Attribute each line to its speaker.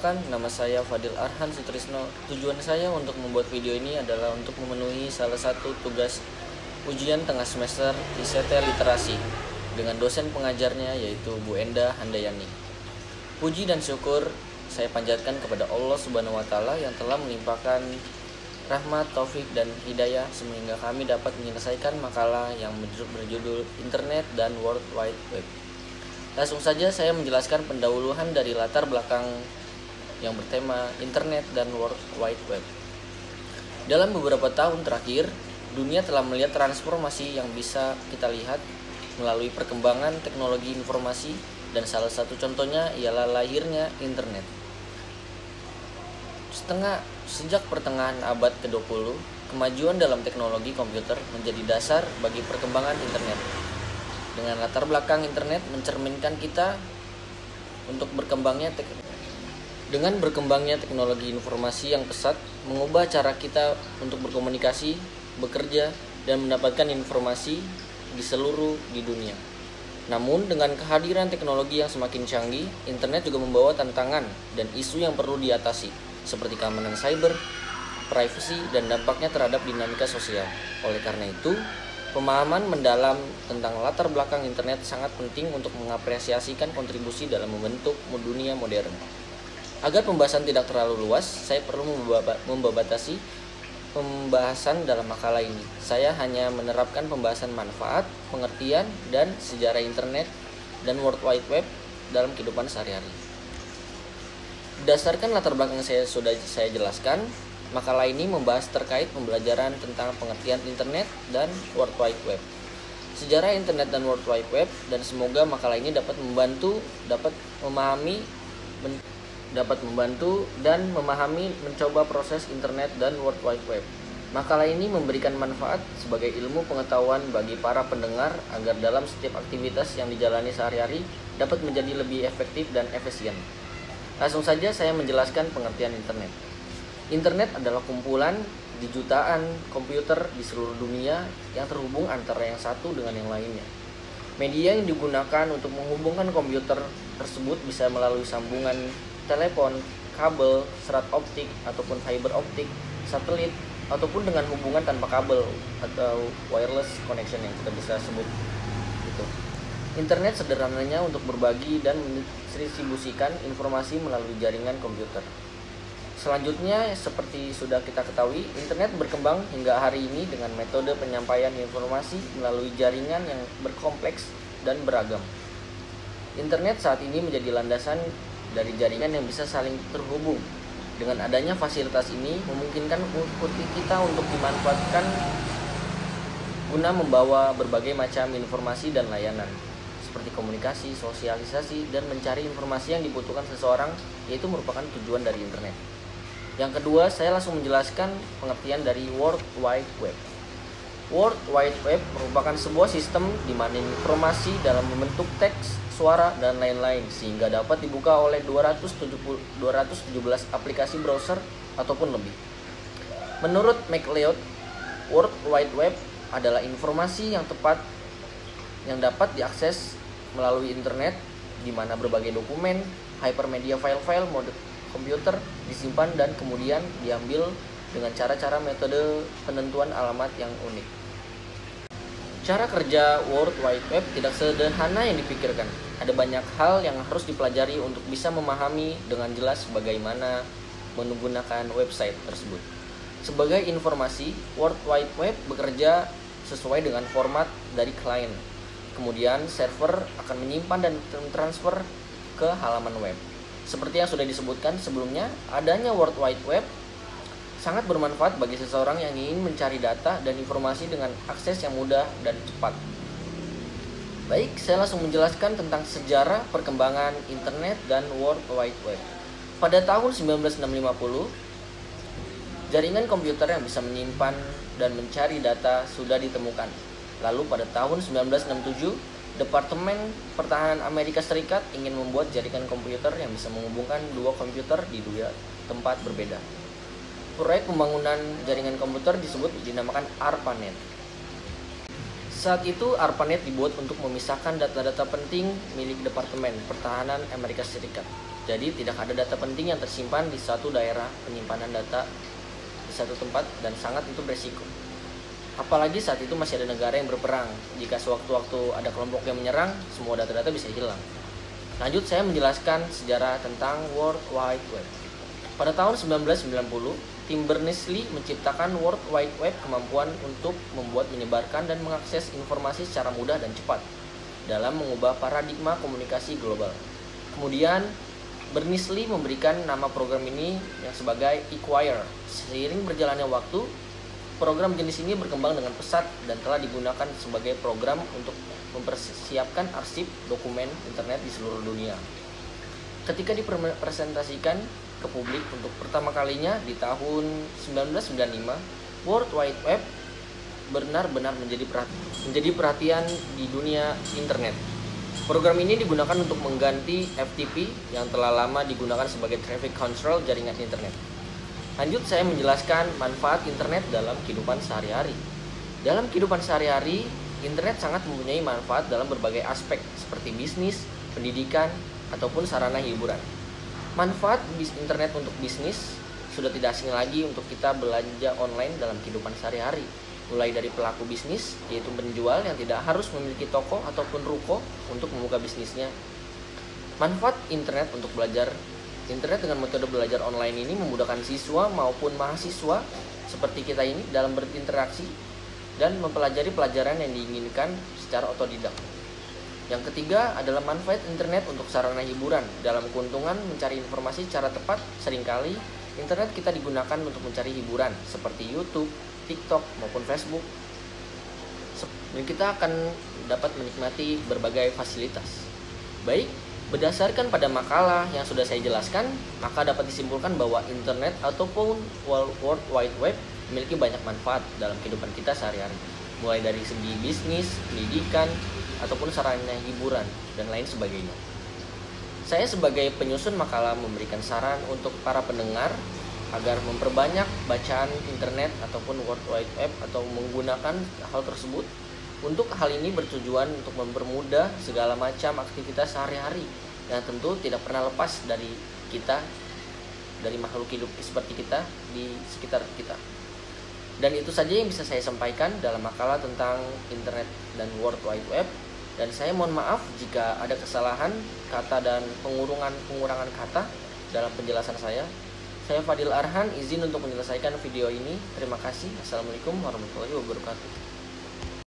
Speaker 1: Perkenalkan, nama saya Fadil Arhan Sutrisno. Tujuan saya untuk membuat video ini adalah untuk memenuhi salah satu tugas ujian tengah semester ICT Literasi dengan dosen pengajarnya yaitu Bu Enda Handayani. Puji dan syukur saya panjatkan kepada Allah Subhanahu wa Ta'ala yang telah melimpahkan rahmat, taufik, dan hidayah sehingga kami dapat menyelesaikan makalah yang berjudul Internet dan World Wide Web. Langsung saja saya menjelaskan pendahuluan dari latar belakang yang bertema Internet dan World Wide Web. Dalam beberapa tahun terakhir, dunia telah melihat transformasi yang bisa kita lihat melalui perkembangan teknologi informasi, dan salah satu contohnya ialah lahirnya Internet. Sejak pertengahan abad ke-20, kemajuan dalam teknologi komputer menjadi dasar bagi perkembangan Internet. Dengan latar belakang Internet mencerminkan kita untuk berkembangnya teknologi informasi yang pesat mengubah cara kita untuk berkomunikasi, bekerja, dan mendapatkan informasi di seluruh dunia. Namun dengan kehadiran teknologi yang semakin canggih, Internet juga membawa tantangan dan isu yang perlu diatasi, seperti keamanan cyber, privasi, dan dampaknya terhadap dinamika sosial. Oleh karena itu, pemahaman mendalam tentang latar belakang Internet sangat penting untuk mengapresiasikan kontribusi dalam membentuk dunia modern. Agar pembahasan tidak terlalu luas, saya perlu membatasi pembahasan dalam makalah ini. Saya hanya menerapkan pembahasan manfaat, pengertian, dan sejarah Internet dan World Wide Web dalam kehidupan sehari-hari. Berdasarkan latar belakang yang sudah saya jelaskan, makalah ini membahas terkait pembelajaran tentang pengertian Internet dan World Wide Web, sejarah Internet dan World Wide Web, dan semoga makalah ini dapat membantu dan memahami mencoba proses Internet dan World Wide Web. Makalah ini memberikan manfaat sebagai ilmu pengetahuan bagi para pendengar agar dalam setiap aktivitas yang dijalani sehari-hari dapat menjadi lebih efektif dan efisien. Langsung saja saya menjelaskan pengertian Internet. Internet adalah kumpulan di jutaan komputer di seluruh dunia yang terhubung antara yang satu dengan yang lainnya. Media yang digunakan untuk menghubungkan komputer tersebut bisa melalui sambungan telepon, kabel, serat optik, ataupun fiber optik, satelit, ataupun dengan hubungan tanpa kabel atau wireless connection yang kita bisa sebut gitu. Internet sederhananya untuk berbagi dan mendistribusikan informasi melalui jaringan komputer. Selanjutnya, seperti sudah kita ketahui, Internet berkembang hingga hari ini dengan metode penyampaian informasi melalui jaringan yang berkompleks dan beragam. Internet saat ini menjadi landasan dari jaringan yang bisa saling terhubung. Dengan adanya fasilitas ini, memungkinkan kita untuk dimanfaatkan guna membawa berbagai macam informasi dan layanan, seperti komunikasi, sosialisasi, dan mencari informasi yang dibutuhkan seseorang, yaitu merupakan tujuan dari Internet. Yang kedua, saya langsung menjelaskan pengertian dari World Wide Web. World Wide Web merupakan sebuah sistem di mana informasi dalam membentuk teks, suara, dan lain-lain sehingga dapat dibuka oleh 217 aplikasi browser ataupun lebih. Menurut MacLeod, World Wide Web adalah informasi yang dapat diakses melalui Internet di mana berbagai dokumen, hypermedia file-file mode komputer disimpan dan kemudian diambil dengan cara-cara metode penentuan alamat yang unik. Cara kerja World Wide Web tidak sederhana yang dipikirkan. Ada banyak hal yang harus dipelajari untuk bisa memahami dengan jelas bagaimana menggunakan website tersebut. Sebagai informasi, World Wide Web bekerja sesuai dengan format dari klien. Kemudian server akan menyimpan dan transfer ke halaman web. Seperti yang sudah disebutkan sebelumnya, adanya World Wide Web sangat bermanfaat bagi seseorang yang ingin mencari data dan informasi dengan akses yang mudah dan cepat. Baik, saya langsung menjelaskan tentang sejarah perkembangan Internet dan World Wide Web. Pada tahun 1950, jaringan komputer yang bisa menyimpan dan mencari data sudah ditemukan. Lalu pada tahun 1967, Departemen Pertahanan Amerika Serikat ingin membuat jaringan komputer yang bisa menghubungkan dua komputer di dua tempat berbeda. Proyek pembangunan jaringan komputer dinamakan ARPANET. Saat itu ARPANET dibuat untuk memisahkan data-data penting milik Departemen Pertahanan Amerika Serikat. Jadi tidak ada data penting yang tersimpan di satu daerah penyimpanan data di satu tempat, dan sangat itu beresiko. Apalagi saat itu masih ada negara yang berperang. Jika sewaktu-waktu ada kelompok yang menyerang, semua data-data bisa hilang. Lanjut, saya menjelaskan sejarah tentang World Wide Web. Pada tahun 1990, tim Berners-Lee menciptakan World Wide Web, kemampuan untuk membuat, menyebarkan, dan mengakses informasi secara mudah dan cepat dalam mengubah paradigma komunikasi global. Kemudian, Berners-Lee memberikan nama program ini yang sebagai Equire. Seiring berjalannya waktu, program jenis ini berkembang dengan pesat dan telah digunakan sebagai program untuk mempersiapkan arsip dokumen internet di seluruh dunia. Ketika dipresentasikan ke publik untuk pertama kalinya di tahun 1995, World Wide Web benar-benar menjadi perhatian di dunia internet. Program ini digunakan untuk mengganti FTP yang telah lama digunakan sebagai traffic control jaringan internet. Lanjut, saya menjelaskan manfaat internet dalam kehidupan sehari-hari. Dalam kehidupan sehari-hari, internet sangat mempunyai manfaat dalam berbagai aspek seperti bisnis, pendidikan, ataupun sarana hiburan. Manfaat internet untuk bisnis sudah tidak asing lagi untuk kita belanja online dalam kehidupan sehari-hari. Mulai dari pelaku bisnis, yaitu penjual yang tidak harus memiliki toko ataupun ruko untuk membuka bisnisnya. Manfaat internet untuk belajar. Internet dengan metode belajar online ini memudahkan siswa maupun mahasiswa seperti kita ini dalam berinteraksi dan mempelajari pelajaran yang diinginkan secara otodidak. Yang ketiga adalah manfaat internet untuk sarana hiburan. Dalam keuntungan mencari informasi secara tepat, seringkali internet kita digunakan untuk mencari hiburan seperti YouTube, TikTok, maupun Facebook. Dan kita akan dapat menikmati berbagai fasilitas. Baik, berdasarkan pada makalah yang sudah saya jelaskan, maka dapat disimpulkan bahwa internet ataupun World Wide Web memiliki banyak manfaat dalam kehidupan kita sehari-hari, mulai dari segi bisnis, pendidikan, ataupun sarana hiburan, dan lain sebagainya. Saya sebagai penyusun makalah memberikan saran untuk para pendengar agar memperbanyak bacaan internet ataupun World Wide Web atau menggunakan hal tersebut. Untuk hal ini bertujuan untuk mempermudah segala macam aktivitas sehari-hari yang tentu tidak pernah lepas dari kita, dari makhluk hidup seperti kita di sekitar kita. Dan itu saja yang bisa saya sampaikan dalam makalah tentang internet dan World Wide Web. Dan saya mohon maaf jika ada kesalahan kata dan pengurangan kata dalam penjelasan saya. Saya Fadil Arhan, izin untuk menyelesaikan video ini. Terima kasih. Assalamualaikum warahmatullahi wabarakatuh.